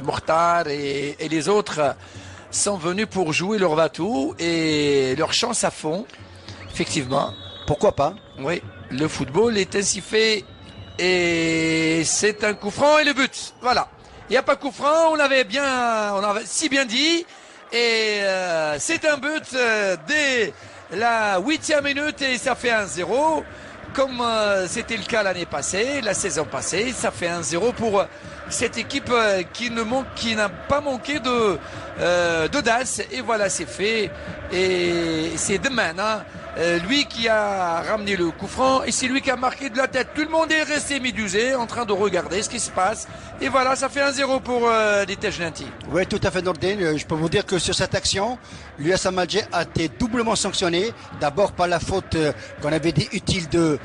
Mokhtar et les autres sont venus pour jouer leur va-tout et leur chance à fond, effectivement. Pourquoi pas? Oui, le football est ainsi fait et c'est un coup franc et le but. Voilà. Il n'y a pas coup franc, on avait si bien dit et c'est un but dès la 8e minute et ça fait 1-0. Comme c'était le cas l'année passée, la saison passée, ça fait 1-0 pour cette équipe qui n'a pas manqué d'audace. Et voilà, c'est fait. Et c'est Deman, hein, lui qui a ramené le coup franc et c'est lui qui a marqué de la tête. Tout le monde est resté médusé en train de regarder ce qui se passe. Et voilà, ça fait 1-0 pour les Tejnanti. Oui, tout à fait, Nordin. Je peux vous dire que sur cette action, l'USM Alger a été doublement sanctionné. D'abord par la faute qu'on avait dit utile de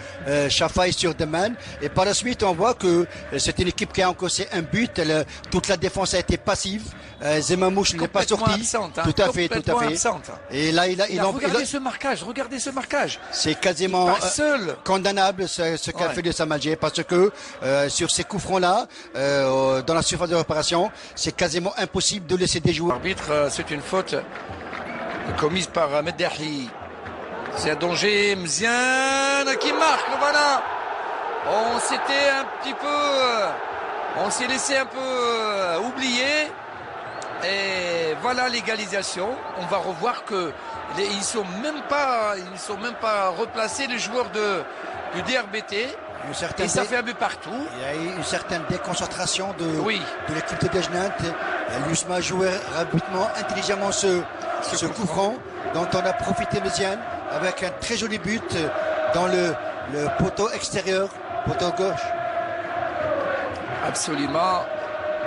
Chafaï sur Deman. Et par la suite, on voit que c'est une équipe qui a encaissé un but. Toute la défense a été passive. Zemamouche n'est pas sorti. Absente, hein, tout à fait, tout à fait. Absente. Et là, regardez ce marquage. C'est quasiment seul. condamnable ce qu'a fait l'USM Alger parce que sur ces coups francs-là, dans la surface de réparation, c'est quasiment impossible de laisser des joueurs. L'arbitre, c'est une faute commise par Meddahi. C'est un danger. Mziane qui marque, voilà. On s'est laissé un peu oublier. Et voilà l'égalisation. On va revoir que ils sont même pas replacés les joueurs du DRBT. Et ça fait un but partout. Il y a eu une certaine déconcentration de l'équipe de Dejnant. L'USMA a joué rapidement, intelligemment ce coup franc dont on a profité Méziane avec un très joli but dans le poteau extérieur, poteau gauche. Absolument.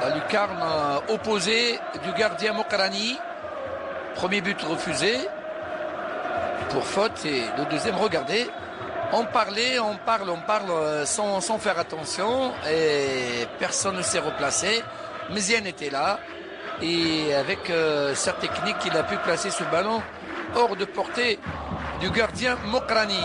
La lucarne opposée du gardien Mokrani. Premier but refusé pour faute et le deuxième, regardez. On parle sans faire attention et personne ne s'est replacé. Méziane était là et avec sa technique, il a pu placer ce ballon hors de portée du gardien Mokrani.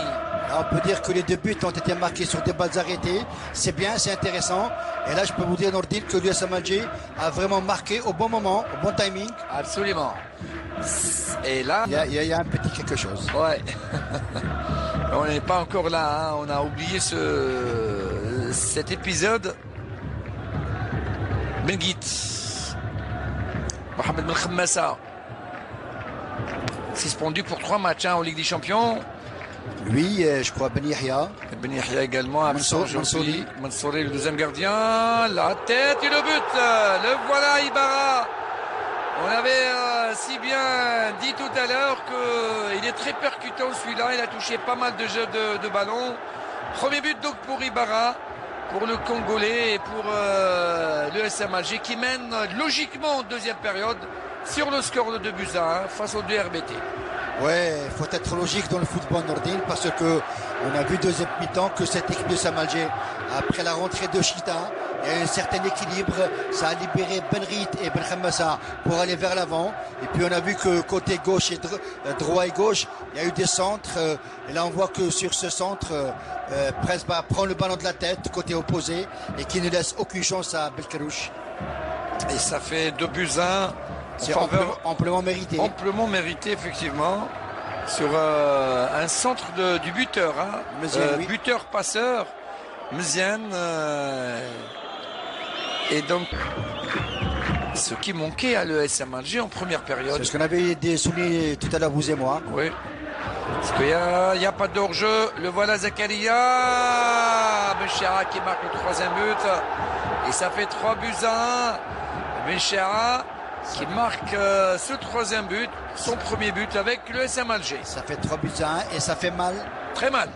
On peut dire que les deux buts ont été marqués sur des balles arrêtées. C'est bien, c'est intéressant. Et là, je peux vous dire, Nordin, que l'USM Alger a vraiment marqué au bon moment, au bon timing. Absolument. Et là, il y a un petit quelque chose. Ouais. On n'est pas encore là, hein. On a oublié cet épisode. Benguit. Mohamed Ben Khammassa. Suspendu pour 3 matchs en Ligue des Champions. Lui, je crois Ben Yahya. Ben Yahya également, absent. Mansouri, le deuxième gardien. La tête et le but. Le voilà, Ibarra. On avait si bien dit tout à l'heure qu'il est très percutant celui-là. Il a touché pas mal de jeux de ballon. Premier but donc pour Ibarra, pour le Congolais et pour l'USM Alger qui mène logiquement en deuxième période sur le score de 2-1 face au DRBT. Ouais, il faut être logique dans le football nordin parce que on a vu deuxième mi-temps que cette équipe de Samalger, après la rentrée de Chita, il y a un certain équilibre, ça a libéré Benrit et Ben Khammassa pour aller vers l'avant. Et puis on a vu que côté gauche et droit et gauche, il y a eu des centres. Et là on voit que sur ce centre, Presba prend le ballon de la tête côté opposé et qui ne laisse aucune chance à Belkarouche. Et ça fait 2-1. C'est amplement mérité. Amplement mérité, effectivement, sur un centre du buteur. Hein. Méziane, oui. Buteur-passeur, Méziane. Et donc, ce qui manquait à l'ESM Alger en première période. C'est ce qu'on avait souligné tout à l'heure, vous et moi. Oui. Parce qu'il n'y a pas d'hors-jeu. Le voilà, Zakaria. Benchera qui marque le troisième but. Et ça fait 3-1. Benchera qui marque ce troisième but, son premier but avec l'USM Alger. Ça fait 3-1 et ça fait mal. Très mal.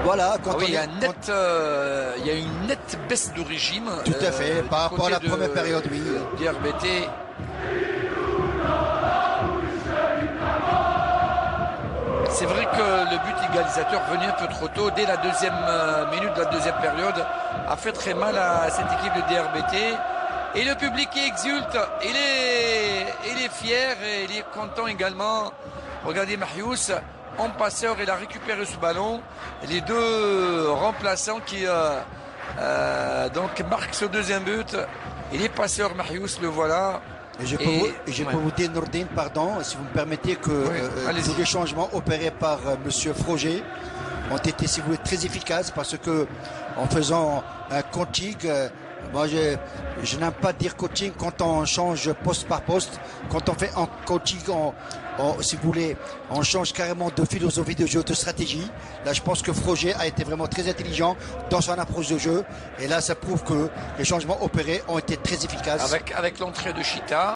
Voilà, quand il y a une nette baisse de régime. Tout à fait, par rapport à la première période, oui. DRBT. C'est vrai que le but égalisateur venait un peu trop tôt, dès la deuxième minute de la deuxième période, a fait très mal à cette équipe de DRBT. Et le public qui exulte, il est fier et il est content également. Regardez Marius, en passeur, il a récupéré ce ballon. Les deux remplaçants qui Donc marque ce deuxième but. Il est passeur Marius, le voilà. Et je peux vous dire, Nordine, pardon, si vous me permettez, que tous les changements opérés par Monsieur Froger ont été, si vous voulez, très efficaces, parce que en faisant un coaching, moi je n'aime pas dire coaching quand on change poste par poste. Quand on fait un coaching, si vous voulez, on change carrément de philosophie de jeu, de stratégie. Là, je pense que Froger a été vraiment très intelligent dans son approche de jeu. Et là, ça prouve que les changements opérés ont été très efficaces. Avec l'entrée de Chita.